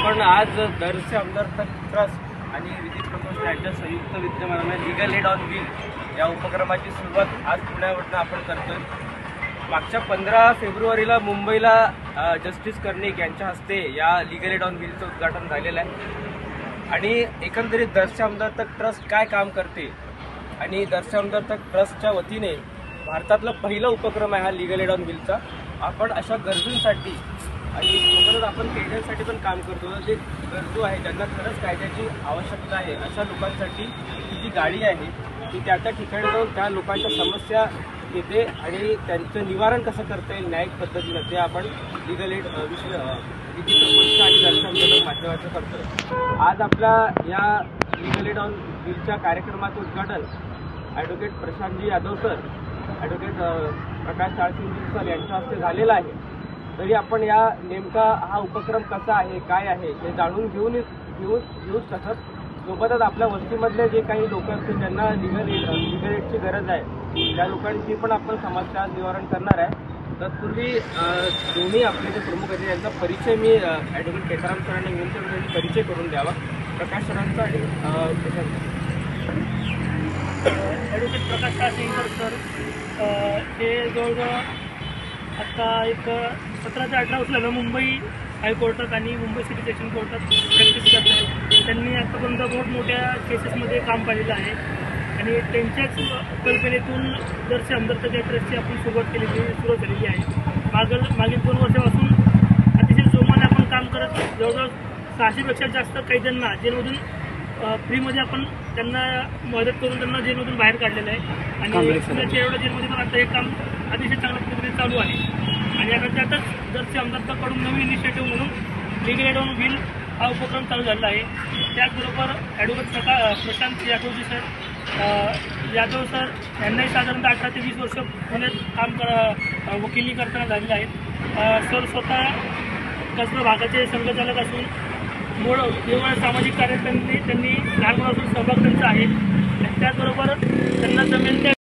आपण आज दरसे आमदार ट्रस्ट आणि विधी प्रकोष्ठ यांच्या संयुक्त विद्यमानाने लीगल एड ऑन व्हील या उपक्रमाची सुरुवात आज पुण्यावरून आपण करतोय। मागच्या 15 फेब्रुवारीला मुंबईला जस्टिस कर्णिक यांच्या हस्ते या लीगल एड ऑन व्हीलचं उद्घाटन झालेलं आहे आणि एकंदरीत दरसे आमदार ट्रस्ट काय काम करते आणि दरसे आमदार ट्रस्टच्या वतीने भारतातला पहिला उपक्रम आहे हा लीगल एड ऑन व्हीलचा। आपण अशा गरजूंसाठी आणि सोबतच आपण कायद्यासाठी पण काम करतो, जे गरजू आहे ज्यांना खरंच कायद्याची आवश्यकता आहे अशा लोकांसाठी ही जी गाडी आहे ती त्या ठिकाणी जाऊन त्या लोकांच्या समस्या घेते आणि त्यांचं निवारण कसं करता येईल न्यायिक पद्धतीनं ते आपण लीगल एड विधी प्रकोष्ठ आणि दरसे आमदार माध्यमाचं करतो। आज आपल्या या लीगल एड ऑन व्हीलच्या कार्यक्रमाचं उद्घाटन advocate Prashantji Yadav sir, advocate प्रकाश साळसिंग सर यांच्या हस्ते झालेला आहे। तरी आपण या नेमका हा उपक्रम कसा आहे काय आहे हे जाणून घेऊन तसंच सोबतच आपल्या वस्तीमधले जे काही लोक असतील ज्यांना लीगल एडची गरज आहे त्या लोकांची पण आपण समस्या निवारण करणार आहे। तत्पूर्वी दोन्ही आपले जे प्रमुख आहेत यांचा परिचय मी ॲडव्होकेट केताराम सरांना विनंती परिचय करून द्यावा, प्रकाश सरांचा आणि ॲडव्होकेट प्रकाश साळसिंग सर हे जवळजवळ आता एक 17 ते 18 वर्षाला मुंबई हायकोर्टात आणि मुंबई सिटी सेशन कोर्टात प्रॅक्टिस करत आहेत। त्यांनी आतापर्यंत मोठमोठ्या केसेसमध्ये काम पाहिलेलं आहे आणि त्यांच्याच कल्पनेतून दरसे आमदार ट्रस्टची आपण सुरुवात झालेली आहे। मागील 2 वर्षापासून अतिशय जोमाने आपण काम करत जवळजवळ 600पेक्षा जास्त कैद्यांना जेलमधून फ्रीमध्ये आपण त्यांना मदत करून त्यांना जेलमधून बाहेर काढलेलं आहे आणि एवढ्या जेलमध्ये पण आता हे काम अतिशय चांगल्या पद्धतीने चालू आहे आणि आता त्यातच दरसे आमदारकडून नवीन इनिशिएटिव्ह म्हणून लीगल एड ऑन व्हील हा उपक्रम चालू झालेला आहे। त्याचबरोबर ॲडव्होकेट प्रशांत यादवजी सर यांनाही साधारणतः 18 ते 20 वर्ष पुण्यात वकिली करताना झालेलं आहे। सर स्वतः कसबा भागाचे संघचालक असून मूळ वेगवेगळ्या सामाजिक कार्यात त्यांनी लहान मुलापासून सहभाग त्यांचा आहे। त्याचबरोबर त्यांना जमेल त्या